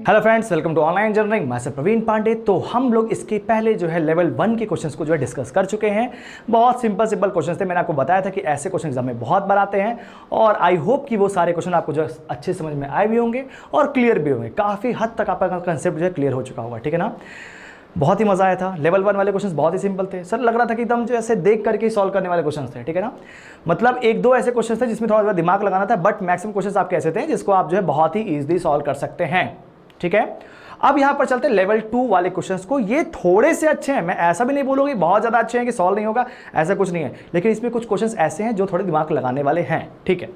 Hello friends, welcome to online engineering. मैं प्रवीण पांडे। तो हम लोग इसके पहले जो है लेवल 1 के क्वेश्चंस को जो है डिस्कस कर चुके हैं। बहुत सिंपल क्वेश्चंस थे। मैंने आपको बताया था कि ऐसे क्वेश्चन एग्जाम में बहुत बार आते हैं और आई होप कि वो सारे क्वेश्चन आपको जो अच्छे समझ में आए भी होंगे और क्लियर भी होंगे। काफ़ी हद तक आपका कंसेप्ट जो है क्लियर हो चुका होगा, ठीक है ना। बहुत ही मजा आया था। लेवल 1 वाले क्वेश्चंस बहुत ही सिंपल थे सर, लग रहा था कि एकदम जो ऐसे देख करके सॉल्व करने वाले क्वेश्चंस थे, ठीक है ना। मतलब एक दो ऐसे क्वेश्चंस थे जिसमें थोड़ा दिमाग लगाना था, बट मैक्सिमम क्वेश्चंस आपके ऐसे थे जिसको आप जो है बहुत ही इजीली सॉल्व कर सकते हैं, ठीक है। अब यहां पर चलते हैं लेवल 2 वाले क्वेश्चंस को। ये थोड़े से अच्छे हैं, मैं ऐसा भी नहीं बोलूंगी बहुत ज्यादा अच्छे हैं कि सॉल्व नहीं होगा, ऐसा कुछ नहीं है, लेकिन इसमें कुछ क्वेश्चंस ऐसे हैं जो थोड़े दिमाग लगाने वाले हैं, ठीक है।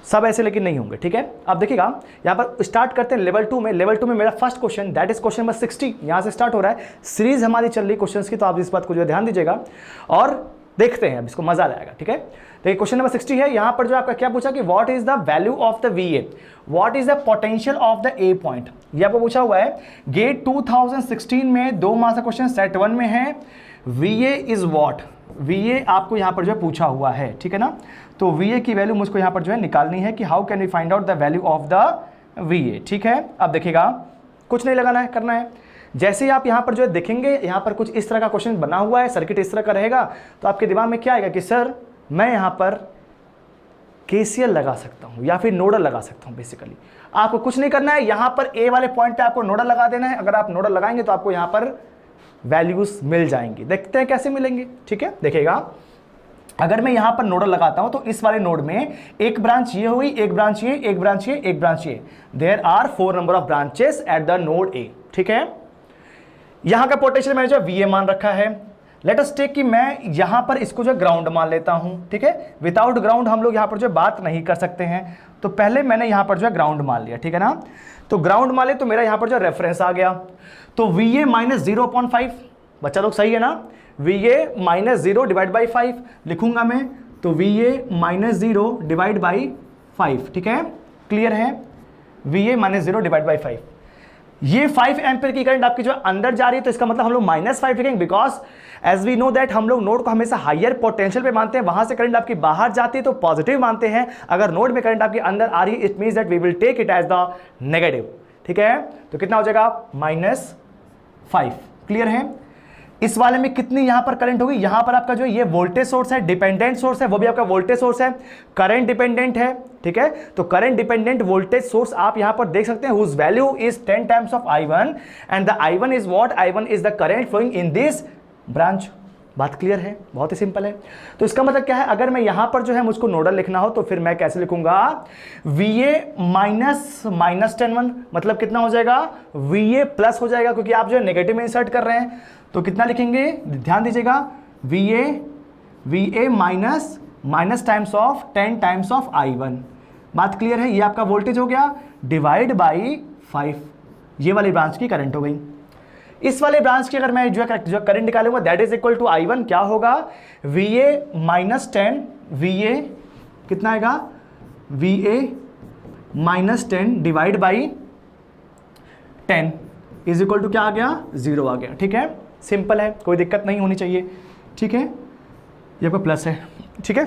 सब ऐसे लेकिन नहीं होंगे, ठीक है। अब देखिएगा यहां पर स्टार्ट करते हैं लेवल 2 में। लेवल 2 में मेरा first question that is question number 60 यहां से स्टार्ट हो रहा है। सीरीज हमारी चल रही क्वेश्चंस की, तो आप इस बात को जो ध्यान दीजिएगा और देखते हैं, अब इसको मजा आएगा, ठीक है। देखिए क्वेश्चन नंबर 60 है। यहां पर जो आपका क्या पूछा कि what is the value of the VA, what is the potential of the A point, ये आपको पूछा हुआ है। गेट 2016 में 2 मार्क्स का क्वेश्चन सेट 1 में है। VA इज व्हाट, VA आपको यहां पर जो है पूछा हुआ है, ठीक है ना। तो VA की वैल्यू मुझको यहां पर जो है निकालनी है कि how can we find out the value of the VA, ठीक है। अब देखिएगा कुछ नहीं लगाना है, करना है जैसे ही आप यहां पर जो है देखेंगे, यहां पर कुछ इस तरह का क्वेश्चन बना हुआ है, सर्किट इस तरह का रहेगा, तो आपके दिमाग में क्या आएगा कि सर मैं यहां पर KCL लगा सकता हूं या फिर नोडल लगा सकता हूं। बेसिकली आपको कुछ नहीं करना है, यहां पर A वाले पॉइंट पे आपको नोडल लगा देना है। अगर आप नोडल लगाएंगे तो आपको यहां पर वैल्यूज मिल जाएंगी। देखते हैं कैसे मिलेंगे, ठीक है। देखिएगा अगर मैं यहां पर नोडल लगाता हूं तो इस वाले नोड में एक ब्रांच ये हुई, एक ब्रांच ये, एक ब्रांच ये, एक ब्रांच ये। There are 4 number of branches at the node A, ठीक है। यहां का पोटेंशियल मैंने जो VA मान रखा है। लेट अस टेक कि मैं यहां पर इसको जो ग्राउंड मान लेता हूं, ठीक है। विदाउट ग्राउंड हम लोग यहां पर जो बात नहीं कर सकते हैं, तो पहले मैंने यहां पर जो है ग्राउंड मान लिया, ठीक है ना। तो ग्राउंड मान ले तो मेरा यहां पर जो रेफरेंस आ गया, तो VA माइनस 0.5, बच्चा लोग सही है ना। VA माइनस 0 डिवाइड बाई 5 लिखूंगा मैं, तो VA माइनस 0 डिवाइड बाई 5, ठीक है, क्लियर है। VA माइनस 0 डिवाइड बाई 5, ये 5 एम्पीयर की करंट आपकी जो अंदर जा रही है, तो इसका मतलब हम लोग -5 लिखेंगे, because as we know that हम लोग नोड को हमेशा हायर पोटेंशियल पे मानते हैं, वहां से करंट आपकी बाहर जाती है तो पॉजिटिव मानते हैं। अगर नोड में करंट आपकी अंदर आ रही है, it means that we will take it as the negative, ठीक है। तो कितना हो जाएगा -5, क्लियर है। इस वाले में कितनी यहां पर करंट होगी, यहां पर आपका जो ये वोल्टेज सोर्स है, डिपेंडेंट सोर्स है, वो भी आपका वोल्टेज सोर्स है, करंट डिपेंडेंट है, ठीक है। तो करंट डिपेंडेंट वोल्टेज सोर्स आप यहां पर देख सकते हैं, whose value is 10 times of I1 and the I1 is what, I1 is the current flowing in this branch. बात क्लियर है, बहुत ही सिंपल है। तो इसका मतलब क्या है, अगर मैं यहां पर जो है मुझको नोडल लिखना हो तो फिर मैं कैसे लिखूंगा, VA माइनस 10 मतलब कितना हो जाएगा, VA प्लस हो जाएगा, क्योंकि आप जो है नेगेटिव में इंसर्ट कर रहे हैं। तो कितना लिखेंगे, ध्यान दीजिएगा, VA minus times of 10 times of I1। बात क्लियर है, ये आपका वोल्टेज हो गया, डिवाइड बाई 5, ये वाली ब्रांच की करंट हो गई। इस वाले ब्रांच की अगर मैं जो करंट निकालूंगा that is equal to I1, क्या होगा, VA माइनस 10, VA कितना आएगा, VA minus 10 divide by 10 is equal to क्या आ गया, 0 आ गया, ठीक है। सिंपल है, कोई दिक्कत नहीं होनी चाहिए, ठीक है। ये आपका प्लस है, ठीक है।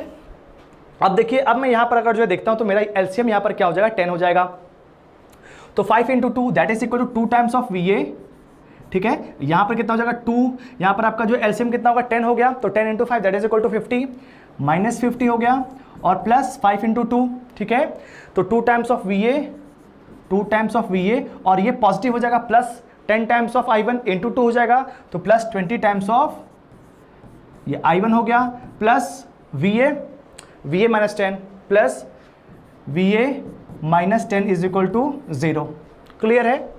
अब देखिए, अब मैं यहां पर अगर जो है देखता हूं तो मेरा LCM यहां पर क्या हो जाएगा, 10 हो जाएगा। तो 5 × 2 that is equal to 2 times of VA, ठीक है। यहां पर कितना हो जाएगा 2, यहां पर आपका जो LCM कितना होगा, 10 हो गया, तो 10 × 5 that is equal to 50, minus 50 हो गया, और प्लस 5 × 2, ठीक है। तो 2 टाइम्स ऑफ VA, और ये पॉजिटिव हो जाएगा, plus 10 times of I1 into 2 हो जाएगा, तो प्लस 20 टाइम्स ऑफ ये I1 हो गया, plus VA minus 10 plus VA minus 10 is equal to 0, clear है।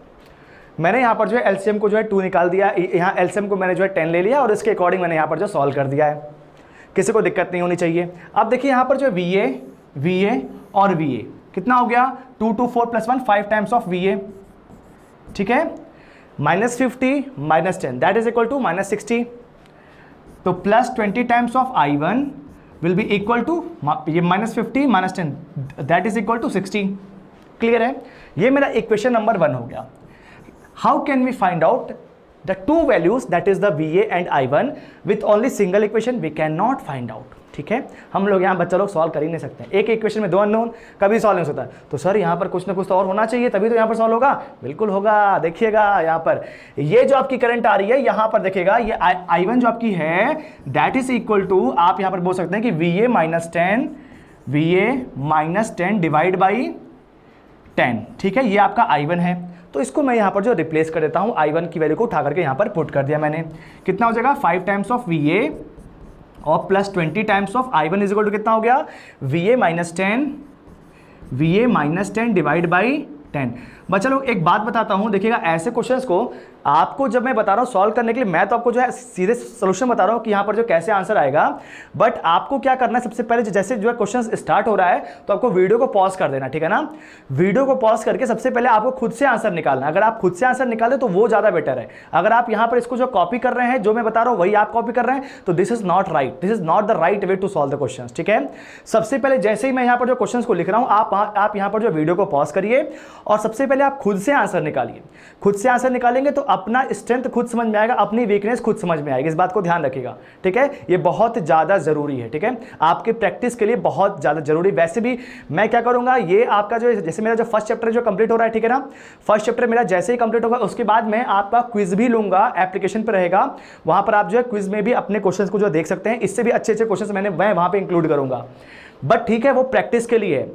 मैंने यहां पर जो है LCM को जो है 2 निकाल दिया, यहां LCM को मैंने जो है 10 ले लिया और इसके अकॉर्डिंग मैंने यहां पर जो सॉल्व कर दिया है, किसी को दिक्कत नहीं होनी चाहिए। अब देखिए यहां पर जो VA और VA कितना हो गया, 2 2 4 प्लस 1 5 टाइम्स ऑफ VA, ठीक है, minus 50 minus 10 that is equal to minus 60, तो plus 20 times of I1 will be equal to ये minus 50 minus 10 that is equal to 60, clear है। ये मेरा इक्वेशन नंबर 1 हो गया। How can we find out the two values that is the VA and I1 with only single equation, we can not find out, ठीक है, हम लोग यहाँ बच्चा लोग सॉल्व कर ही नहीं सकते, एक इक्वेशन में 2 अननोन कभी सॉल्व नहीं होता। तो सर यहाँ पर कुछ ना कुछ तो और होना चाहिए तभी तो यहाँ पर सॉल्व होगा। बिल्कुल होगा, देखिएगा यहाँ पर ये जो आपकी करंट आ रही है यहाँ पर देखिएगा, ये I1 जो आपकी है दैट इज इक्वल टू, आप यहाँ पर बोल सकते हैं कि VA माइनस 10 डिवाइड बाई 10, ठीक है, ये आपका I1 है। तो इसको मैं यहाँ पर जो रिप्लेस कर देता हूँ, I1 की वैल्यू को उठा करके यहाँ पर पुट कर दिया मैंने। कितना हो जाएगा 5 टाइम्स ऑफ VA और plus 20 times of I1 is equal to कितना हो गया VA माइनस 10 डिवाइड बाई 10। बच्चा लोग एक बात बताता हूँ, देखिएगा ऐसे क्वेश्चंस को आपको जब मैं बता रहा हूँ सॉल्व करने के लिए, मैं तो आपको जो है सीधे सोल्यूशन बता रहा हूँ कि यहाँ पर जो कैसे आंसर आएगा, बट आपको क्या करना है सबसे पहले जैसे जो है क्वेश्चन स्टार्ट हो रहा है तो आपको वीडियो को पॉज कर देना, ठीक है ना। वीडियो को पॉज करके सबसे पहले आपको खुद से आंसर निकालना, अगर आप खुद से आंसर निकालें तो वो ज़्यादा बेटर है। अगर आप यहाँ पर इसको जो कॉपी कर रहे हैं, जो मैं बता रहा हूँ वही आप कॉपी कर रहे हैं, तो this is not right, this is not the right way to solve the question, ठीक है। सबसे पहले जैसे ही मैं यहाँ पर जो क्वेश्चन को लिख रहा हूँ, आप यहाँ पर जो वीडियो को पॉज करिए और सबसे पहले आप खुद से आंसर निकालिए। खुद से आंसर निकालेंगे तो अपना स्ट्रेंथ खुद समझ में आएगा, अपनी वीकनेस खुद समझ में आएगी, इस बात को ध्यान रखिएगा, ठीक है। ये बहुत ज़्यादा जरूरी है, ठीक है, आपके प्रैक्टिस के लिए बहुत ज़्यादा जरूरी। वैसे भी मैं क्या करूंगा, ये आपका जो जैसे मेरा जो फर्स्ट चैप्टर जो कंप्लीट हो रहा है, ठीक है ना, फर्स्ट चैप्टर मेरा जैसे ही कंप्लीट होगा उसके बाद मैं आपका क्विज भी लूंगा, एप्लीकेशन पर रहेगा, वहां पर आप जो है क्विज में भी अपने क्वेश्चन को जो देख सकते हैं, इससे भी अच्छे अच्छे क्वेश्चन मैं वहां पर इंक्लूड करूंगा। बट ठीक है, वो प्रैक्टिस के लिए,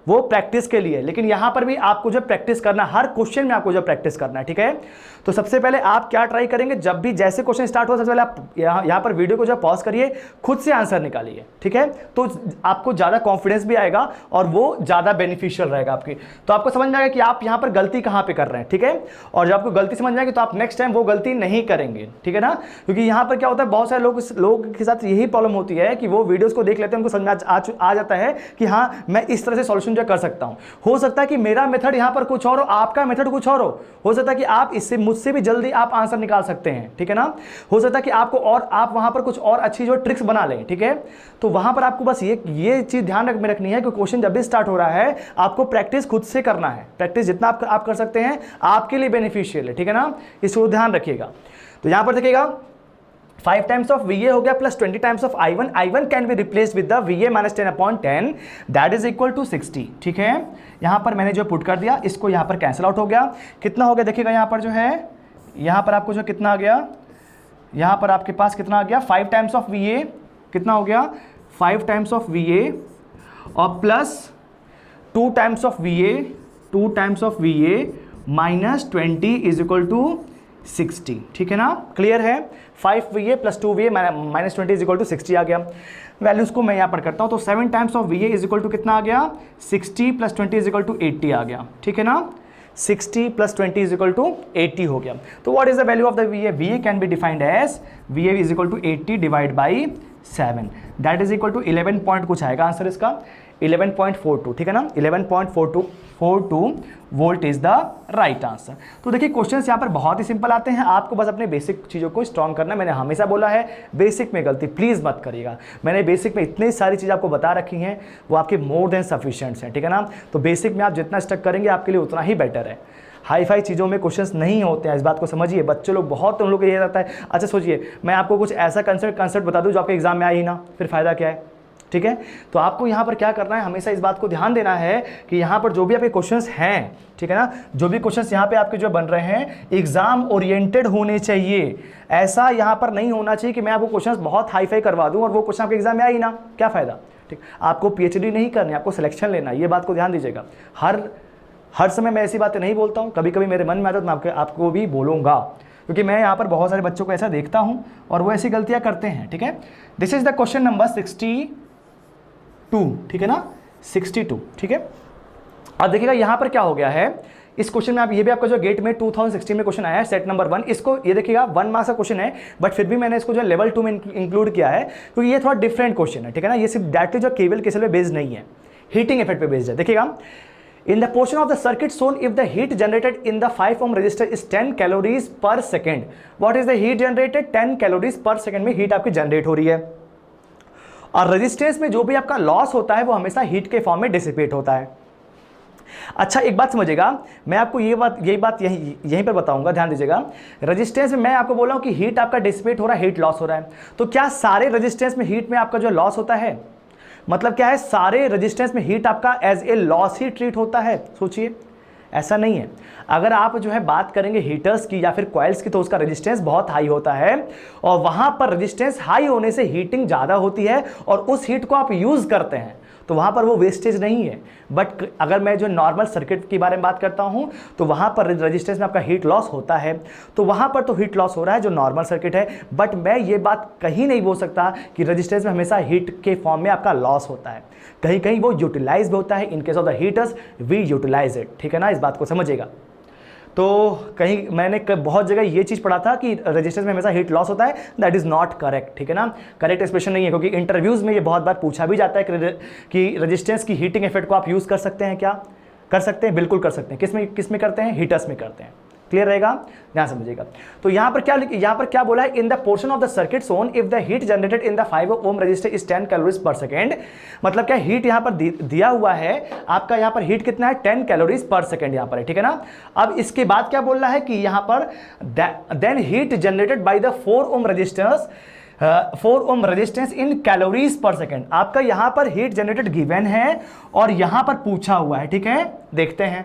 वो प्रैक्टिस के लिए, लेकिन यहां पर भी आपको जो प्रैक्टिस करना, हर क्वेश्चन में आपको जो प्रैक्टिस करना है, ठीक है। तो सबसे पहले आप क्या ट्राई करेंगे, जब भी जैसे क्वेश्चन स्टार्ट हो सबसे पहले आप यहां पर वीडियो को जो पॉज करिए, खुद से आंसर निकालिए, ठीक है, तो आपको ज्यादा कॉन्फिडेंस भी आएगा और वो ज्यादा बेनिफिशियल रहेगा आपकी। तो आपको समझ में आएगा कि आप यहां पर गलती कहां पे कर रहे हैं, ठीक है, और जब आपको गलती समझ में आएगी तो आप नेक्स्ट टाइम वो गलती नहीं करेंगे, ठीक है ना। क्योंकि यहां पर क्या होता है, बहुत सारे लोग के साथ यही प्रॉब्लम होती है कि वो वीडियोस को देख लेते हैं, उनको समझ में आ जाता है कि हाँ मैं इस तरह से सॉल्यूशन जो कर सकता हूं। हो सकता है कि मेरा मेथड यहां पर कुछ और हो, आपका मेथड कुछ और हो सकता है कि आप इससे मुझसे भी जल्दी आप आंसर निकाल सकते हैं, ठीक है ना। हो सकता है कि आपको और आप वहां पर कुछ और अच्छी जो ट्रिक्स बना लें, ठीक है। तो वहां पर आपको बस ये चीज ध्यान में रखनी है कि क्वेश्चन जब भी स्टार्ट हो रहा है आपको प्रैक्टिस खुद से करना है। प्रैक्टिस जितना आप कर सकते हैं आपके लिए बेनिफिशियल है, ठीक है ना, इसको ध्यान रखिएगा। तो यहां पर देखिएगा 5 टाइम्स ऑफ VA हो गया plus 20 times of I1 can be replaced with the VA minus 10/10 that is equal to 60, ठीक है। यहां पर मैंने जो पुट कर दिया इसको यहां पर कैंसिल आउट हो गया। कितना हो गया देखिएगा, यहां पर जो है, यहां पर आपको जो कितना आ गया, यहां पर आपके पास कितना आ गया 5 टाइम्स ऑफ VA, कितना हो गया 5 टाइम्स ऑफ VA और plus 2 times of VA minus 20 is equal to 60, ठीक है ना, क्लियर है। 5 VA plus 2 VA minus 20 is equal to 60 आ गया। वैल्यूज को मैं यहाँ पर करता हूँ, तो 7 times of VA is equal to कितना आ गया 60 प्लस 20 इज इक्वल टू 80 आ गया, ठीक है ना। 60 प्लस 20 इज इक्वल टू 80 हो गया। तो what is the value of the VA? VA can be defined as VA is equal to 80 divide by 7 that is equal to 11 point कुछ आएगा आंसर इसका 11.42, ठीक है ना, 11.42 volt is the right answer. तो देखिए क्वेश्चंस यहाँ पर बहुत ही सिंपल आते हैं, आपको बस अपने बेसिक चीज़ों को स्ट्रॉन्ग करना है। मैंने हमेशा बोला है बेसिक में गलती प्लीज़ मत करिएगा। मैंने बेसिक में इतनी सारी चीज़ आपको बता रखी हैं, वो आपके मोर देन सफिशिएंट्स हैं, ठीक है ना। तो बेसिक में आप जितना स्टक करेंगे आपके लिए उतना ही बेटर है। हाई फाई चीज़ों में क्वेश्चंस नहीं होते हैं, इस बात को समझिए। बच्चे लोग बहुत, उन लोग को ये रहता है, अच्छा सोचिए मैं आपको कुछ ऐसा कंसेप्ट बता दूँ जो आपके एग्जाम में आए ही ना, फिर फायदा क्या है, ठीक है। तो आपको यहाँ पर क्या करना है, हमेशा इस बात को ध्यान देना है कि यहाँ पर जो भी आपके क्वेश्चंस हैं, ठीक है ना, जो भी क्वेश्चंस यहाँ पे आपके जो बन रहे हैं एग्जाम ओरिएंटेड होने चाहिए। ऐसा यहाँ पर नहीं होना चाहिए कि मैं आपको क्वेश्चंस बहुत हाई फाई करवा दूँ और वो क्वेश्चन आपके एग्जाम में आए ही ना, क्या फायदा, ठीक। आपको PhD नहीं करनी, आपको सिलेक्शन लेना, ये बात को ध्यान दीजिएगा। हर समय मैं ऐसी बातें नहीं बोलता हूँ, कभी कभी मेरे मन में आता है तो मैं आपको भी बोलूँगा, क्योंकि मैं यहाँ पर बहुत सारे बच्चों को ऐसा देखता हूँ और वो ऐसी गलतियाँ करते हैं, ठीक है। This is the question number 62, ठीक है ना, 62, ठीक है। अब देखिएगा यहाँ पर क्या हो गया है इस क्वेश्चन में, आप ये भी आपका जो गेट में 2016 में क्वेश्चन आया है सेट नंबर 1, इसको ये देखिएगा 1 मार्क्स का क्वेश्चन है, बट फिर भी मैंने इसको जो लेवल 2 में इंक्लूड किया है क्योंकि ये थोड़ा डिफरेंट क्वेश्चन है, ठीक है ना। ये सिर्फ डायरेक्टली जो केवल केसल पे बेस्ड नहीं है, हीटिंग इफेक्ट पे बेस्ड है। देखिएगा in the portion of the circuit shown if the heat generated in the 5 ohm resistor is 10 calories per second, what is the heat generated? 10 calories per second में heat आपकी generate हो रही है, और resistance में जो भी आपका लॉस होता है वो हमेशा हीट के फॉर्म में डिसिपेट होता है। अच्छा एक बात समझिएगा, मैं आपको यही बात यहीं पर बताऊंगा, ध्यान दीजिएगा। रेजिस्टेंस में मैं आपको बोल रहा हूं कि हीट आपका डिसिपेट हो रहा है, हीट लॉस हो रहा है, तो क्या सारे रेजिस्टेंस में हीट में आपका जो लॉस होता है, मतलब क्या है, सारे रेजिस्टेंस में हीट आपका एज ए लॉस ही ट्रीट होता है? सोचिए, ऐसा नहीं है। अगर आप जो है बात करेंगे हीटर्स की या फिर कॉइल्स की, तो उसका रेजिस्टेंस बहुत हाई होता है, और वहां पर रेजिस्टेंस हाई होने से हीटिंग ज़्यादा होती है, और उस हीट को आप यूज़ करते हैं, तो वहां पर वो वेस्टेज नहीं है। बट अगर मैं जो नॉर्मल सर्किट के बारे में बात करता हूं, तो वहां पर रेजिस्टेंस में आपका हीट लॉस होता है, तो वहां पर तो हीट लॉस हो रहा है जो नॉर्मल सर्किट है। बट मैं ये बात कहीं नहीं बोल सकता कि रेजिस्टेंस में हमेशा हीट के फॉर्म में आपका लॉस होता है, कहीं कहीं वो यूटिलाइज भी होता है। In case of the heaters we utilise it, ठीक है ना, इस बात को समझिएगा। तो कहीं मैंने बहुत जगह ये चीज़ पढ़ा था कि रेजिस्टेंस में हमेशा हीट लॉस होता है, दैट इज़ नॉट करेक्ट, ठीक है ना, करेक्ट एक्सप्रेशन नहीं है, क्योंकि इंटरव्यूज़ में ये बहुत बार पूछा भी जाता है कि रेजिस्टेंस की हीटिंग इफेक्ट को आप यूज़ कर सकते हैं क्या? कर सकते हैं, बिल्कुल कर सकते हैं। किस में करते हैं? हीटर्स में करते हैं। क्लियर रहेगा, ध्यान समझिएगा। तो यहां पर क्या बोला है, in the portion of the circuit shown if the heat generated in the 5 ohm resistor is 10 calories per second. मतलब क्या, हीट यहां पर दिया हुआ है आपका, यहां पर हीट कितना है, 10 कैलोरीज पर सेकेंड यहां पर है, ठीक है ना। अब इसके बाद क्या बोल रहा है कि यहां पर then heat generated by the 4 ohm resistors 4 ohm resistance in calories per second. आपका यहां पर हीट जनरेटेड गिवन है और यहां पर पूछा हुआ है, ठीक है। देखते हैं,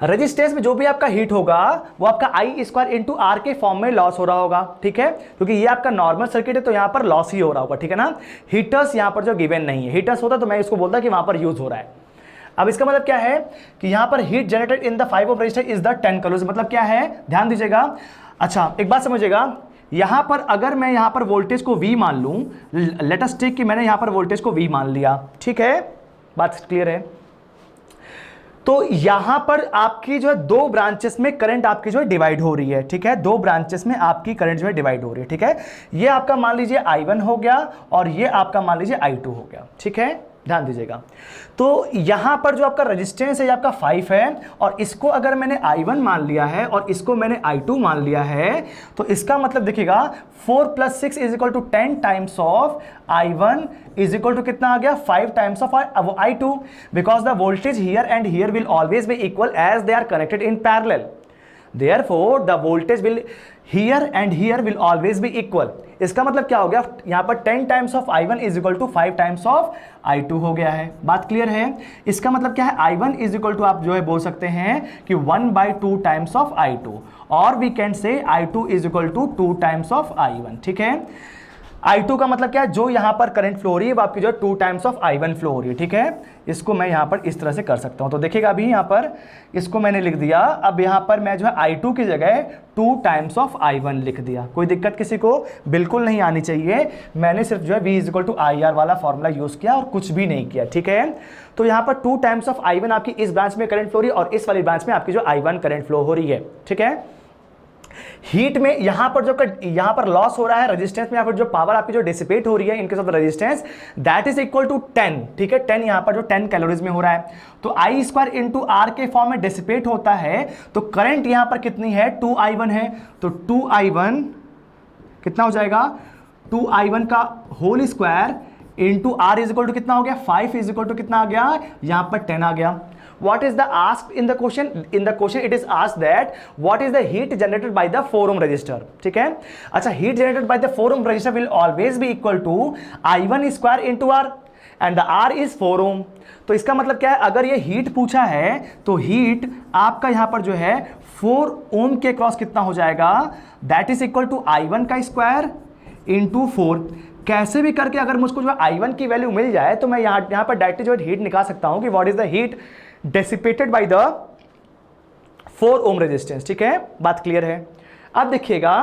रेजिस्टेंस में जो भी आपका हीट होगा वो आपका आई स्क्वायर इंटू आर के फॉर्म में लॉस हो रहा होगा, ठीक है, क्योंकि ये आपका नॉर्मल सर्किट है, तो यहां पर लॉस ही हो रहा होगा, ठीक है ना। हीटर्स यहां पर जो गिवन नहीं है, हीटर्स होता तो मैं इसको बोलता कि वहां पर यूज हो रहा है। अब इसका मतलब क्या है कि यहां पर heat generated in the 5 ohm resistor is the 10 calories, मतलब क्या है, ध्यान दीजिएगा। अच्छा एक बात समझिएगा, यहां पर अगर मैं यहां पर वोल्टेज को V मान लूं, लेट अस टेक कि मैंने यहां पर वोल्टेज को V मान लिया, ठीक है, बात क्लियर है। तो यहां पर आपकी जो है दो ब्रांचेस में करंट आपकी जो है डिवाइड हो रही है, ठीक है, दो ब्रांचेस में आपकी करंट जो है डिवाइड हो रही है, ठीक है। ये आपका मान लीजिए I1 हो गया और ये आपका मान लीजिए I2 हो गया, ठीक है, ध्यान दीजिएगा। तो यहां पर जो आपका रेजिस्टेंस है ये आपका 5 है, और इसको अगर मैंने I1 मान लिया है और इसको मैंने I2 मान लिया है, तो इसका मतलब देखिएगा 4 + 6 = 10 times of I1 is equal to कितना आ गया, 5 times of I2, because the voltage here and here will always be equal as they are connected in parallel. Therefore, the voltage will here and here will always be equal। इसका मतलब क्या हो गया, यहां पर 10 times of I1 is equal to 5 times of I2 हो गया है। बात क्लियर है। इसका मतलब क्या है, I1 इज इक्वल टू आप जो है बोल सकते हैं कि 1/2 टाइम्स ऑफ I2, और we can say I2 is equal to 2 times of I1, ठीक है। I2 का मतलब क्या है, जो यहां पर करंट फ्लो हो रही है वो आपकी जो 2 टाइम्स ऑफ I1 फ्लो हो रही है, ठीक है। इसको मैं यहां पर इस तरह से कर सकता हूं। तो देखिएगा अभी यहां पर इसको मैंने लिख दिया, अब यहां पर मैं जो है I2 की जगह 2 टाइम्स ऑफ I1 लिख दिया। कोई दिक्कत किसी को बिल्कुल नहीं आनी चाहिए। मैंने सिर्फ जो है V = IR वाला फॉर्मूला यूज किया और कुछ भी नहीं किया, ठीक है। तो यहां पर 2 टाइम्स ऑफ I1 आपकी इस ब्रांच में करंट फ्लो हो रही है और इस वाली ब्रांच में आपकी जो I1 करंट फ्लो हो रही है, ठीक है। हीट में यहां पर लॉस हो रहा है रेजिस्टेंस में, या फिर जो पावर आपकी जो डिसिपेट हो रही है in case of the resistance, that is equal to 10, ठीक है। 10 यहां पर जो 10 कैलोरीज में हो रहा है, तो I स्क्वायर इंटू आर के फॉर्म में डिसिपेट होता है, तो करंट यहां पर कितनी है, 2I1 है, तो 2I1 कितना हो जाएगा, 2I1 का whole square into r is equal to कितना हो गया, 5 इज इक्वल टू कितना आ गया, यहां पर 10 आ गया। What is the asked in the question? In the question it is asked that what is the heat generated by the 4 ohm resistor, ठीक है। अच्छा, heat generated by the 4 ohm resistor will always be equal to I1 square into R and the R is 4 ohm। तो इसका मतलब क्या है, अगर ये हीट पूछा है तो हीट आपका यहां पर जो है 4 ओम के क्रॉस कितना हो जाएगा, that is equal to I1 का स्क्वायर इंटू 4। कैसे भी करके अगर मुझको जो I1 की वैल्यू मिल जाए तो मैं यहां पर डायरेक्टली जो हीट निकाल सकता हूं कि what is the heat dissipated bye the 4 ohm resistance, ठीक है, बात क्लियर है। अब देखिएगा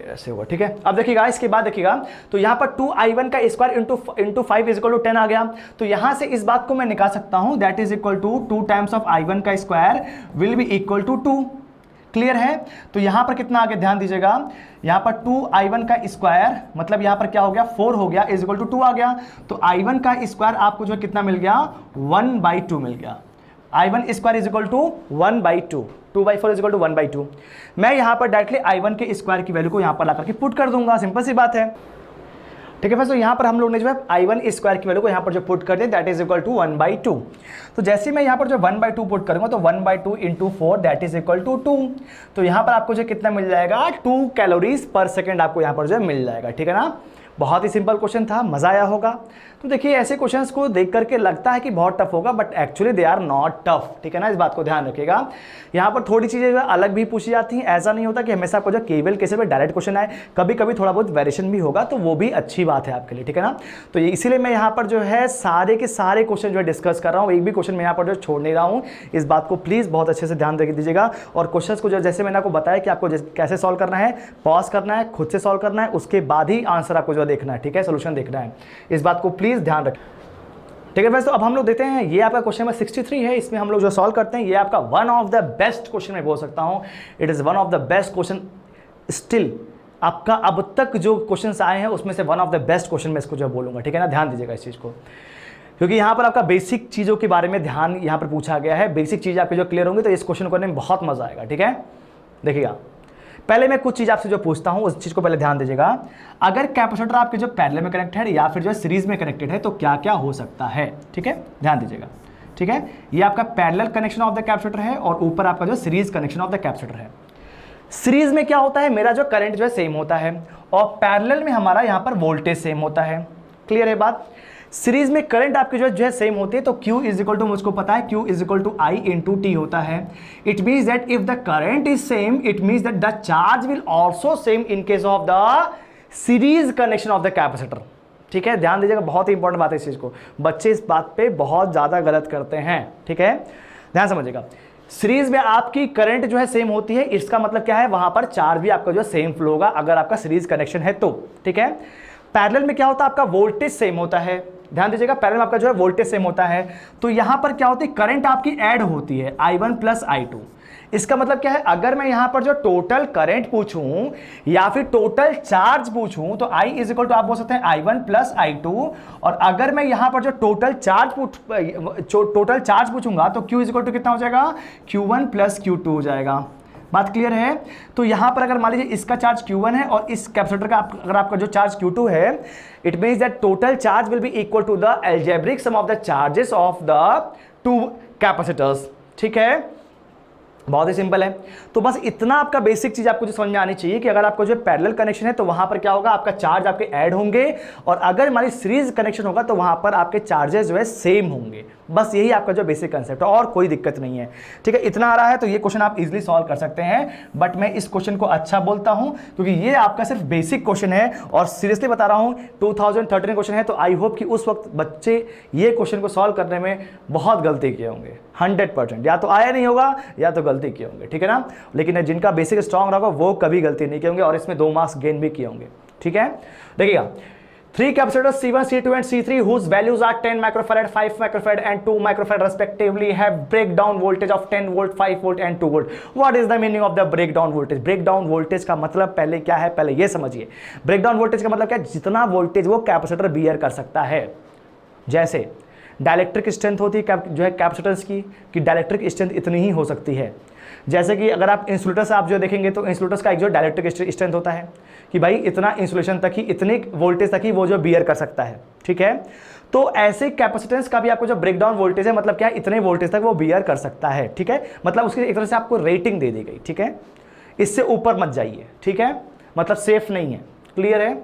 ऐसे हुआ, ठीक है। अब देखिएगा इसके बाद देखिएगा, तो यहां पर 2I1 का square into 5 is equal to 10 आ गया। तो यहां से इस बात को मैं निकाल सकता हूं, that is equal to 2 times of I1 का square will be equal to 2। Clear है। तो यहां पर कितना आ गया, ध्यान दीजिएगा, यहां पर 2I1 का स्क्वायर मतलब यहां पर क्या हो गया, 4 हो गया, इज इक्वल टू 2 आ गया। तो I1 का स्क्वायर आपको जो कितना मिल गया, 1/2 मिल गया। I1 square is equal to 1/2, 2/4 is equal to 1/2। मैं यहां पर डायरेक्टली I1 के स्क्वायर की वैल्यू को यहां पर लाकर के पुट कर दूंगा, सिंपल सी बात है। ठीक है फ्रेंड्स, तो यहाँ पर हम लोग ने जो है I1 स्क्वायर की वैल्यू को यहाँ पर जो पुट कर दिया दैट इज इक्वल टू 1/2। तो जैसे मैं यहाँ पर जो 1/2 पुट करूँगा तो 1/2 into 4 that is equal to 2। तो यहाँ पर आपको जो कितना मिल जाएगा 2 कैलोरीज पर सेकेंड आपको यहाँ पर जो मिल जाएगा। ठीक है ना, बहुत ही सिंपल क्वेश्चन था, मजा आया होगा। तो देखिए ऐसे क्वेश्चंस को देख करके लगता है कि बहुत टफ होगा, but actually they are not tough. ठीक है ना, इस बात को ध्यान रखिएगा। यहाँ पर थोड़ी चीजें जो अलग भी पूछी जाती हैं, ऐसा नहीं होता कि हमेशा आपको जो केवल कैसे पे डायरेक्ट क्वेश्चन आए, कभी कभी थोड़ा बहुत वेरिएशन भी होगा, तो वो भी अच्छी बात है आपके लिए। ठीक है ना, तो इसीलिए मैं यहाँ पर जो है सारे के सारे क्वेश्चन जो है डिस्कस कर रहा हूँ, एक भी क्वेश्चन मैं यहाँ पर जो छोड़ नहीं रहा हूँ। इस बात को प्लीज बहुत अच्छे से ध्यान रख दीजिएगा। और क्वेश्चन को जो जैसे मैंने आपको बताया कि आपको कैसे सॉल्व करना है, पॉज करना है, खुद से सॉल्व करना है, उसके बाद ही आंसर आपको जो देखना है। ठीक है, सोल्यूशन देखना है, इस बात को प्लीज ध्यान रखें। ठीक है वैसे, तो अब हम लोग देखते हैं, ये आपका क्वेश्चन नंबर 63 है, इसमें हम लोग जो सॉल्व करते हैं, ये आपका one of the best question मैं बोल सकता हूं। It is one of the best question still, आपका अब तक जो क्वेश्चंस आए हैं उसमें से one of the best question मैं इसको जो बोलूंगा। ठीक है ना, ध्यान दीजिएगा इस चीज को, क्योंकि यहाँ पर आपका बेसिक चीजों के बारे में ध्यान यहाँ पर पूछा गया है। बेसिक चीज आपके जो क्लियर होंगी तो इस क्वेश्चन करने में बहुत मजा आएगा। ठीक है, देखिएगा पहले मैं कुछ चीज आपसे जो पूछता हूं उस चीज को पहले ध्यान दीजिएगा। अगर कैपेसिटर आपके जो पैरेलल में कनेक्टेड है या फिर जो सीरीज में कनेक्टेड है तो क्या क्या हो सकता है। ठीक है, ध्यान दीजिएगा। ठीक है, ये आपका parallel connection of the capacitor है और ऊपर आपका जो series connection of the capacitor है। सीरीज में क्या होता है, मेरा जो करंट जो है सेम होता है और पैरेलल में हमारा यहाँ पर वोल्टेज सेम होता है। क्लियर है बात। सीरीज में करंट आपकी जो है सेम होती है, तो Q इज इक्वल टू, मुझको पता है Q is equal to I into t होता है। It means that if the current is same, it means that the charge will also same in case of the series connection of the capacitor. ठीक है, ध्यान दीजिएगा, बहुत ही important बात है इस चीज को, बच्चे इस बात पे बहुत ज्यादा गलत करते हैं। ठीक है, ध्यान समझिएगा। सीरीज में आपकी करंट जो है सेम होती है, इसका मतलब क्या है, वहां पर चार्ज भी आपका जो सेम फ्लो होगा अगर आपका सीरीज कनेक्शन है तो। ठीक है, पैरेलल में क्या होता है, आपका वोल्टेज सेम होता है। ध्यान दीजिएगा, पैरेलल में आपका जो है वोल्टेज सेम होता है, तो यहां पर क्या होती है, करंट आपकी ऐड होती है I1 प्लस I2। इसका मतलब क्या है, अगर मैं यहां पर जो टोटल करंट पूछूं या फिर टोटल चार्ज पूछूं तो I इज इक्वल टू, आप बोल सकते हैं I1 प्लस I2। और अगर मैं यहां पर जो टोटल चार्ज पूछूंगा तो Q इज इक्वल टू कितना हो जाएगा, Q1 प्लस Q2 हो जाएगा। बात क्लियर है। तो यहां पर अगर मान लीजिए इसका चार्ज Q1 है और इस कैपेसिटर का अगर आपका जो चार्ज Q2 है, it means that total charge will be equal to the algebraic sum of the charges of the two capacitors. ठीक है, बहुत ही सिंपल है। तो बस इतना आपका बेसिक चीज आपको जो समझ में आनी चाहिए कि अगर आपको जो पैरेलल कनेक्शन है तो वहां पर क्या होगा, आपका चार्ज आपके ऐड होंगे, और अगर हमारी सीरीज कनेक्शन होगा तो वहां पर आपके चार्जेस जो है सेम होंगे। बस यही आपका जो बेसिक कंसेप्ट है और कोई दिक्कत नहीं है। ठीक है, इतना आ रहा है तो ये क्वेश्चन आप इजीली सॉल्व कर सकते हैं, बट मैं इस क्वेश्चन को अच्छा बोलता हूं क्योंकि ये आपका सिर्फ बेसिक क्वेश्चन है और सीरियसली बता रहा हूं 2013 क्वेश्चन है, तो आई होप कि उस वक्त बच्चे ये क्वेश्चन को सॉल्व करने में बहुत गलती किए होंगे 100%, या तो आया नहीं होगा या तो गलती किए होंगे। ठीक है ना, लेकिन जिनका बेसिक स्ट्रांग रहा वो कभी गलती नहीं किए होंगे और इसमें 2 मार्क्स गेन भी किए होंगे। ठीक है, देखिएगा 3 capacitors C1, C2 and C3 whose values are 10 microfarad, 5 microfarad and 2 microfarad respectively have breakdown voltage of 10 volt, 5 volt and 2 volt. What is the meaning of the breakdown voltage? breakdown voltage का मतलब पहले क्या है, पहले ये समझिए। breakdown voltage का मतलब क्या है, जितना वोल्टेज वो कैपेसिटर बियर कर सकता है। जैसे डाइलेक्ट्रिक स्ट्रेंथ होती है जो है कैपेसिटर्स की, कि डाइलेक्ट्रिक स्ट्रेंथ इतनी ही हो सकती है। जैसे कि अगर आप इंसुलेटर से आप जो देखेंगे तो इंसुलेटर्स का एक जो डाइलेक्ट्रिक स्ट्रेंथ होता है कि भाई इतना इंसुलेशन तक ही, इतने वोल्टेज तक ही वो जो बियर कर सकता है। ठीक है, तो ऐसे कैपेसिटेंस का भी आपको जो ब्रेकडाउन वोल्टेज है मतलब क्या है, इतने वोल्टेज तक वो बियर कर सकता है। ठीक है, मतलब उसकी एक तरह से आपको रेटिंग दे दी गई। ठीक है, इससे ऊपर मत जाइए। ठीक है, मतलब सेफ नहीं है। क्लियर है।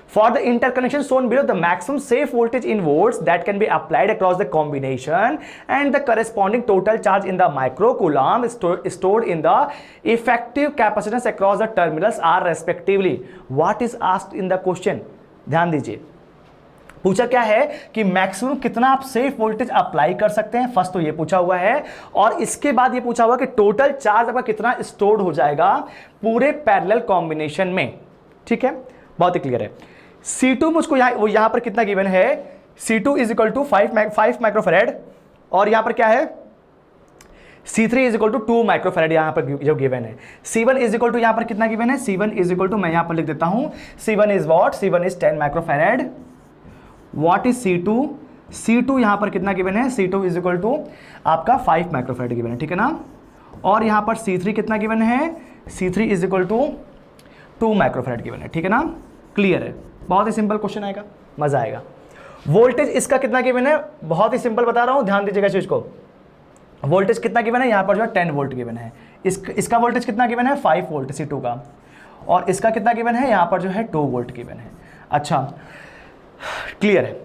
For the interconnection shown below, the maximum safe voltage in volts that can be applied across the combination and the corresponding total charge in the microcoulomb stored in the effective capacitance across the terminals are respectively. What is asked in the question? ध्यान दीजिए, पूछा क्या है कि maximum कितना आप safe voltage apply कर सकते हैं, फर्स्ट तो ये पूछा हुआ है, और इसके बाद ये पूछा हुआ कि टोटल चार्ज आपका कितना स्टोर्ड हो जाएगा पूरे पैरेलल कॉम्बिनेशन में। ठीक है, बहुत ही क्लियर है। C2 मुझको यहां पर कितना गिवन है, C2 is equal to 5 microfarad, और यहां पर क्या है C3 is equal to 2 microfarad यहां पर जो गिवन है। C1 इज इक्वल टू यहां पर कितना गिवन है, C1 इज इक्वल टू, मैं यहां पर लिख देता हूं, C1 is what, C1 is 10 microfarad. What is C2, C2 यहां पर कितना गिवन है, C2 इज इक्वल टू आपका 5 माइक्रोफेरेड गिवन है। ठीक है ना, और यहां पर C3 कितना गिवन है, C3 is equal to 2 microfarad given है। ठीक है ना, क्लियर है। बहुत ही सिंपल क्वेश्चन आएगा, मजा आएगा। वोल्टेज इसका कितना गिवन है, बहुत ही सिंपल बता रहा हूं, ध्यान दीजिएगा इस चीज को। वोल्टेज कितना गिवन है, यहां पर जो है 10 वोल्ट गिवन है। इसका वोल्टेज कितना गिवन है, 5 वोल्ट C2 का, और इसका कितना गिवन है, यहां पर जो है 2 वोल्ट गिवन है। अच्छा, क्लियर है।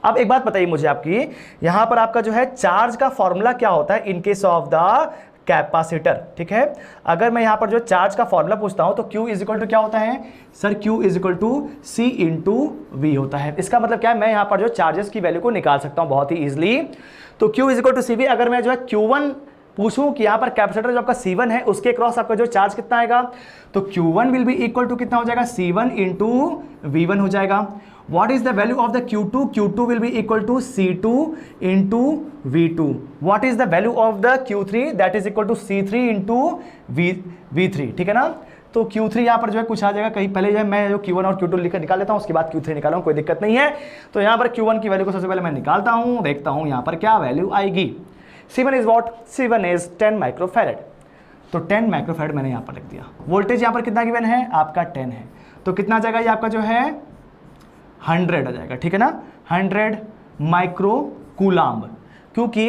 अब एक बात बताइए मुझे आपकी, यहां पर आपका जो है चार्ज का फॉर्मूला क्या होता है in case of the capacitor, ठीक है। अगर मैं यहां पर जो चार्ज का फॉर्मूला पूछता हूं तो Q इज इक्वल टू क्या होता है sir, Q is equal to C into V होता है। इसका मतलब क्या है, मैं यहां पर जो चार्जेस की वैल्यू को निकाल सकता हूं बहुत ही इजिली। तो Q is equal to CV, अगर मैं जो है Q1 पूछूं कि यहां पर कैपेसिटर जो आपका C1 है उसके क्रॉस आपका जो चार्ज कितना आएगा, तो Q1 will be equal to कितना हो जाएगा, C1 इंटू V1 हो जाएगा। What is the value of the Q2? Q2 will be equal to C2 into V2. What is the value of the Q3? That is equal to C3 into V3, ठीक है ना। तो Q3 यहाँ पर जो है कुछ आ जाएगा कहीं, पहले जो है मैं जो Q1 और Q2 निकाल लेता हूँ, उसके बाद Q3 निकाला हूँ, कोई दिक्कत नहीं है। तो यहाँ पर Q1 की वैल्यू को सबसे पहले मैं निकालता हूँ, देखता हूँ यहाँ पर क्या वैल्यू आएगी। C1 is what? C1 is 10 microfarad. तो 10 माइक्रोफैरेड मैंने यहाँ पर लिख दिया। वोल्टेज यहाँ पर कितना गिवन है, आपका 10 है, तो कितना आ जाएगा ये आपका जो है 100 आ जाएगा, ठीक है ना, 100 माइक्रो कूलाम्ब, क्योंकि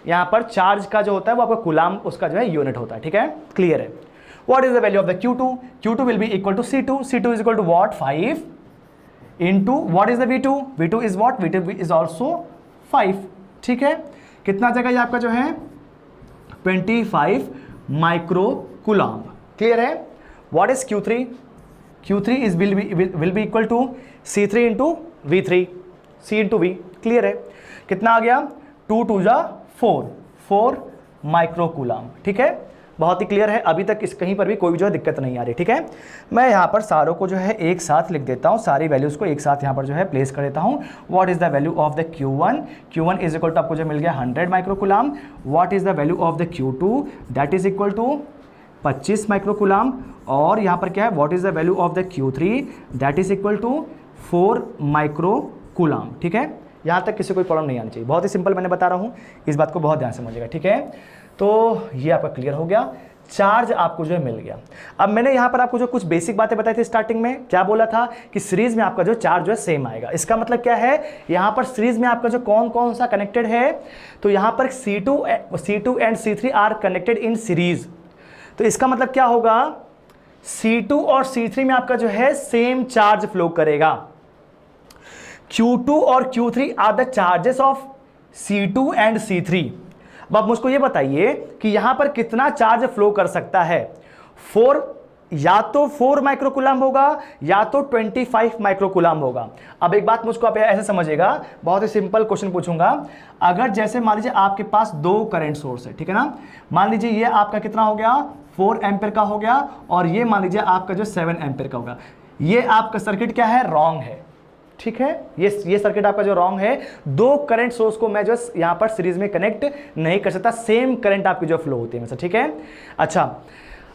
यहां पर चार्ज का जो होता है वो आपका कूलाम्ब उसका जो है यूनिट होता है, ठीक है, क्लियर है। What is the value of the Q2? Q2 will be equal to C2, C2 is equal to what, 5 into what is the V2? V2 is what, V2 is also 5, ठीक है। कितना आ जाएगा ये आपका जो है 25 माइक्रो कूलाम्ब, क्लियर है। What is Q3? Q3 is will be equal to C3 into V3, C into V, clear है। कितना आ गया, 2 2 जा 4 माइक्रो कूलाम्ब, ठीक है, बहुत ही क्लियर है। अभी तक इस कहीं पर भी कोई जो है दिक्कत नहीं आ रही, ठीक है। मैं यहाँ पर सारों को जो है एक साथ लिख देता हूँ, सारी वैल्यूज़ को एक साथ यहाँ पर जो है प्लेस कर देता हूँ। What is the value of the Q1? Q1 is equal to आपको जो मिल गया 100 micro coulomb. What is the value of the Q2? That is equal to 25 micro coulomb. और यहाँ पर क्या है, what is the value of the Q3? That is equal to 4 micro coulomb, ठीक है। यहाँ तक किसी कोई प्रॉब्लम नहीं आनी चाहिए, बहुत ही सिंपल मैंने बता रहा हूँ, इस बात को बहुत ध्यान से समझिएगा, ठीक है। तो ये आपका क्लियर हो गया, चार्ज आपको जो है मिल गया। अब मैंने यहाँ पर आपको जो कुछ बेसिक बातें बताई थी स्टार्टिंग में, क्या बोला था कि सीरीज में आपका जो चार्ज जो है सेम आएगा। इसका मतलब क्या है, यहाँ पर सीरीज में आपका जो कौन कौन सा कनेक्टेड है, तो यहाँ पर C2 and C3 are connected in series. तो इसका मतलब क्या होगा, C2 और C3 में आपका जो है सेम चार्ज फ्लो करेगा। Q2 और Q3 are the charges of C2 and C3। अब आप मुझको ये बताइए कि यहां पर कितना चार्ज फ्लो कर सकता है, 4, या तो 4 माइक्रो कूलाम्ब होगा या तो 25 माइक्रो कूलाम्ब होगा। अब एक बात मुझको आप ऐसे समझिएगा, बहुत ही सिंपल क्वेश्चन पूछूंगा। अगर जैसे मान लीजिए आपके पास 2 करंट सोर्स है, ठीक है ना, मान लीजिए ये आपका कितना हो गया, 4 एम्पियर का हो गया, और ये मान लीजिए आपका जो 7 एम्पियर का होगा। ये आपका सर्किट क्या है, रॉन्ग है, ठीक है। ये सर्किट आपका जो रॉन्ग है, 2 करंट सोर्स को मैं जो यहां पर सीरीज में कनेक्ट नहीं कर सकता, सेम करंट आपकी जो फ्लो होती है वैसे, ठीक है। अच्छा,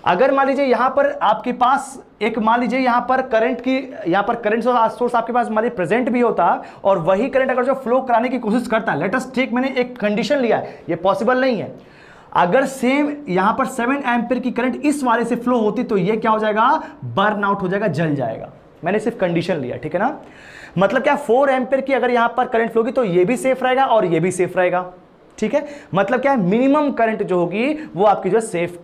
अगर मान लीजिए यहां पर आपके पास एक, मान लीजिए यहां पर करंट सोर्स आपके पास मान लीजिए प्रेजेंट भी होता, और वही करंट अगर जो फ्लो कराने की कोशिश करता है, लेट अस टेक, मैंने एक कंडीशन लिया है, ये पॉसिबल नहीं है। अगर सेम यहां पर 7 एम्पियर की करंट इस वाले से फ्लो होती तो ये क्या हो जाएगा, बर्न आउट हो जाएगा, जल जाएगा। मैंने सिर्फ कंडीशन लिया, ठीक है ना। मतलब क्या, 4 एम्पियर की अगर यहां पर करंट फ्लो होगी तो ये भी सेफ रहेगा और ये भी सेफ रहेगा, ठीक है। मतलब क्या है, मिनिमम करंट जो होगी वो आपकी जो सेफ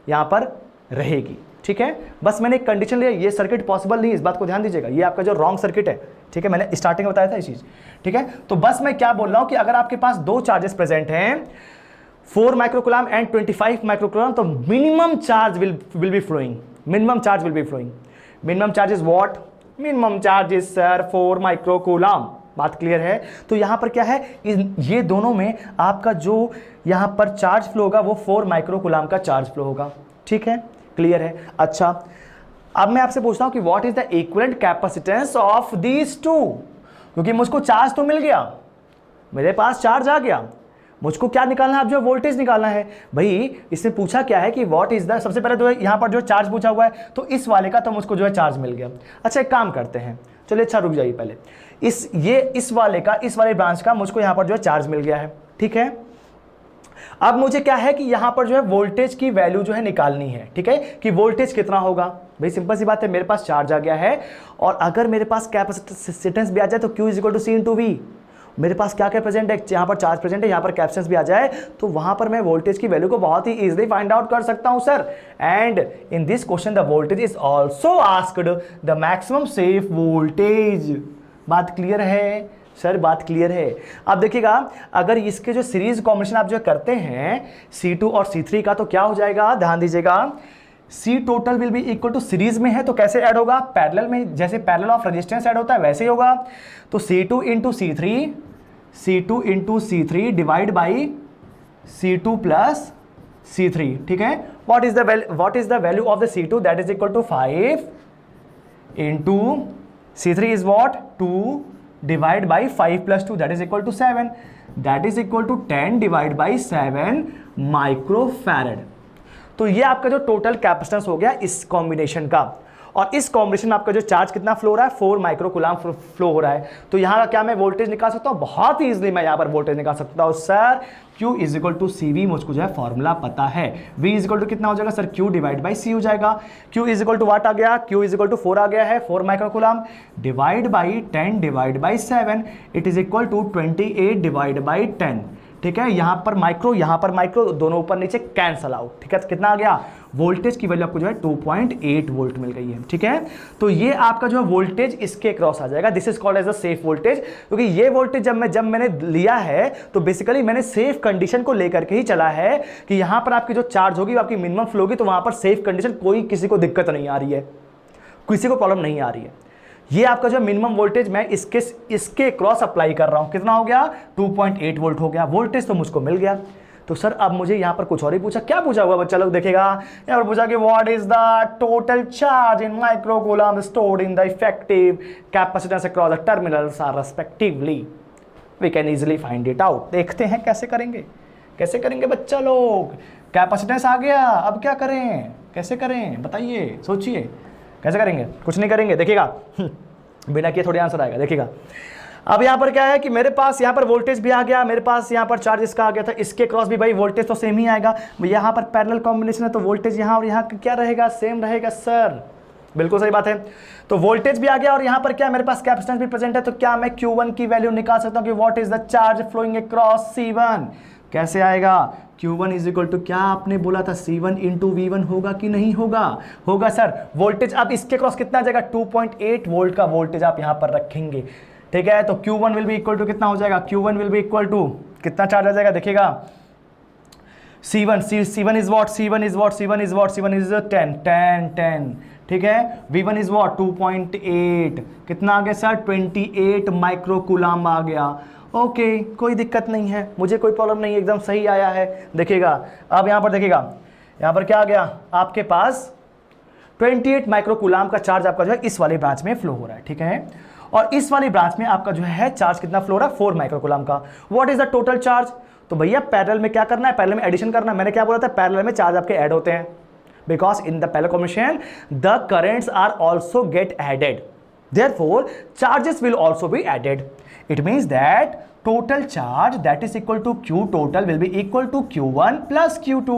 यहां पर रहेगी, ठीक है। बस मैंने एक कंडीशन लिया, ये सर्किट पॉसिबल नहीं, इस बात को ध्यान दीजिएगा, ये आपका जो रॉन्ग सर्किट है, ठीक है। मैंने स्टार्टिंग में बताया था ये चीज, ठीक है। तो बस मैं क्या बोल रहा हूं कि अगर आपके पास 2 चार्जेस प्रेजेंट हैं, 4 micro coulomb and 25 micro coulomb, तो minimum charge will be flowing, minimum charge will be flowing. Minimum charge is what, minimum charge is sir 4 micro coulomb. बात क्लियर है। तो यहां पर क्या है, ये दोनों में आपका जो यहां पर चार्ज फ्लो होगा वो 4 माइक्रो कूलाम्ब का चार्ज फ्लो होगा, ठीक है, क्लियर है। अच्छा, अब मैं आपसे पूछता हूं कि what is the equivalent capacitance of these two, क्योंकि मुझको चार्ज तो मिल गया, मेरे पास चार्ज आ गया, मुझको क्या निकालना है, अब जो वोल्टेज निकालना है। भाई इसने पूछा क्या है कि व्हाट इज द, सबसे पहले तो यहां पर जो चार्ज पूछा हुआ है, तो इस वाले का तो मुझको जो है चार्ज मिल गया। अच्छा, एक काम करते हैं, चलिए, अच्छा रुक जाइए, पहले इस वाले ब्रांच का मुझको यहां पर जो है चार्ज मिल गया है, ठीक है। अब मुझे क्या है कि यहां पर जो है वोल्टेज की वैल्यू जो है निकालनी है, ठीक है, कि वोल्टेज कितना होगा। भाई सिंपल सी बात है, मेरे पास चार्ज आ गया है और अगर मेरे पास कैपेसिटेंस भी आ जाए तो Q is equal to c into v. मेरे पास क्या क्या प्रेजेंट है, यहाँ पर चार्ज प्रेजेंट है, यहाँ पर कैपेसिटेंस भी आ जाए तो वहां पर मैं वोल्टेज की वैल्यू को बहुत ही इजीली फाइंड आउट कर सकता हूं sir. And in this question the voltage is also asked the maximum safe voltage. बात क्लियर है सर, बात क्लियर है। अब देखिएगा, अगर इसके जो सीरीज कॉम्बिनेशन आप जो करते हैं C2 और C3 का, तो क्या हो जाएगा, ध्यान दीजिएगा, C total will be equal to, series में है तो कैसे ऐड होगा, पैरेलल में, जैसे पैरेलल ऑफ रेजिस्टेंस ऐड होता है वैसे ही होगा। तो C2 into C3 divide by C2 plus C3, ठीक है। What is the value of the C2, that is equal to 5 into C3 is what 2 divide by 5 plus 2 that is equal to 7, that is equal to 10 divide by 7 microfarad. तो ये आपका जो total capacitance हो गया इस combination का। और इस कॉम्बिनेशन में आपका जो चार्ज कितना फ्लो हो रहा है, 4 माइक्रोकूलम फ्लो हो रहा है। तो यहाँ का क्या मैं वोल्टेज निकाल सकता हूँ, बहुत ही इजीली मैं यहाँ पर वोल्टेज निकाल सकता हूँ sir. Q is equal to c v, मुझको जो है फॉर्मूला पता है। V इज इक्वल टू कितना हो जाएगा sir, Q divide by C हो जाएगा। Q is equal to what आ गया, Q इज इक्वल टू 4 आ गया है, 4 microcoulomb divide by 10 divide by 7, it is equal to 28 divide by 10, ठीक है। यहां पर माइक्रो, दोनों ऊपर नीचे कैंसल आउट, ठीक है। कितना आ गया, वोल्टेज की वैल्यू आपको जो है 2.8 वोल्ट मिल गई है, ठीक है। तो ये आपका जो है वोल्टेज इसके क्रॉस आ जाएगा, this is called as a safe voltage, क्योंकि ये वोल्टेज जब मैंने लिया है तो बेसिकली मैंने सेफ कंडीशन को लेकर के ही चला है कि यहां पर आपकी जो चार्ज होगी आपकी मिनिमम फ्लो होगी, तो वहां पर सेफ कंडीशन, कोई किसी को दिक्कत नहीं आ रही है, किसी को प्रॉब्लम नहीं आ रही है। ये आपका जो मिनिमम वोल्टेज मैं इसके क्रॉस अप्लाई कर रहा हूं, कितना हो गया, 2.8 वोल्ट हो गया, वोल्टेज तो मुझको मिल गया। तो सर अब मुझे यहां पर कुछ और ही पूछा, क्या पूछा हुआ बच्चा लोग देखेगा, यहां पर पूछा कि what is the total charge in microcoulomb stored in the effective capacitance across the terminals are respectively. We can easily find it out. देखते हैं कैसे करेंगे बच्चा लोग। कैपेसिटेंस आ गया, अब क्या करें, कैसे करें बताइए, सोचिए कैसे करेंगे। कुछ नहीं करेंगे, देखिएगा बिना किए थोड़ी आंसर आएगा, देखिएगा। अब यहाँ पर क्या है कि मेरे पास यहाँ पर वोल्टेज भी आ गया, मेरे पास यहाँ पर चार्ज इसका आ गया था, इसके क्रॉस भी भाई वोल्टेज तो सेम ही आएगा। यहाँ पर पैरेलल कॉम्बिनेशन है तो वोल्टेज यहाँ और यहाँ क्या रहेगा, सेम रहेगा सर, बिल्कुल सही बात है। तो वोल्टेज भी आ गया और यहाँ पर क्या मेरे पास कैपेसिटेंस भी प्रेजेंट है, तो क्या मैं Q1 की वैल्यू निकाल सकता हूँ कि what is the charge flowing across C1। कैसे आएगा, Q1 इज इक्वल टू, क्या आपने बोला था, C1 इंटू V1 होगा कि नहीं होगा, होगा सर। वोल्टेज अब इसके क्रॉस कितना आ जाएगा, 2.8 वोल्ट का वोल्टेज आप यहाँ पर रखेंगे, ठीक है। तो Q1 will be equal to कितना हो जाएगा, Q1 will be equal to कितना चार्ज आ जाएगा, देखिएगा C1 is what, C1 is 10, ठीक है। V1 इज व्हाट 2.8, कितना आ गया सर, 28 माइक्रोकूलम आ गया। ओके कोई दिक्कत नहीं है, मुझे कोई प्रॉब्लम नहीं है, एकदम सही आया है। देखिएगा अब यहाँ पर, देखिएगा यहाँ पर क्या आ गया, आपके पास 28 माइक्रोकूलम का चार्ज आपका जो है इस वाली ब्रांच में फ्लो हो रहा है, ठीक है। और इस वाली ब्रांच में आपका जो है चार्ज कितना फ्लो हो रहा है, 4 माइक्रोकूलम का। What is the total charge, तो भैया पैरेलल में क्या करना है, पैरेलल में एडिशन करना है। मैंने क्या बोला था, पैरेलल में चार्ज आपके ऐड होते हैं, because in the parallel combination the currents are also get added, therefore charges will also be added. It means that total charge that is equal to Q total will be equal to Q1 plus Q2.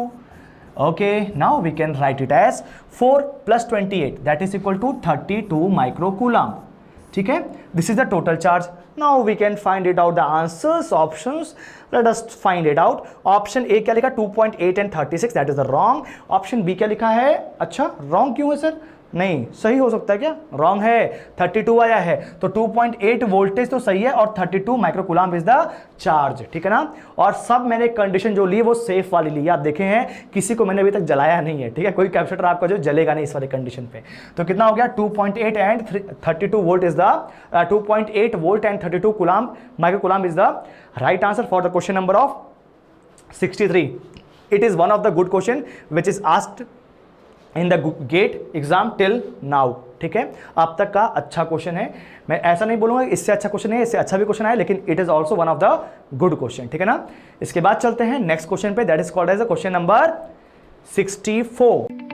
Okay, now we can write it as 4 plus 28, that is equal to 32 microcoulomb. ठीक है, this is the total charge. Now we can find it out the answers, options. Let us find it out. Option A क्या लिखा, 2.8 and 36, that is the wrong. Option B क्या लिखा है, अच्छा wrong क्यों है सर, नहीं सही हो सकता है क्या, रॉन्ग है, 32 आया है। तो 2.8 वोल्टेज तो सही है और 32 माइक्रोकूलम इज द चार्ज, ठीक है ना। और सब मैंने कंडीशन जो ली वो सेफ वाली ली, आप देखे हैं किसी को मैंने अभी तक जलाया नहीं है, ठीक है। कोई कैपेसिटर आपका जो जलेगा नहीं इस वाली कंडीशन पे। तो कितना हो गया, 2.8 and 32 volt is the 2.8 volt and 32 coulomb microcoulomb is the right answer for the question number of 63. It is one of the good question which is asked in the GATE exam till now, ठीक है। अब तक का अच्छा question है, मैं ऐसा नहीं बोलूंगा इससे अच्छा क्वेश्चन है, इससे अच्छा भी क्वेश्चन है, लेकिन it is also one of the good question, ठीक है ना। इसके बाद चलते हैं नेक्स्ट क्वेश्चन पे, that is called as a question number 64.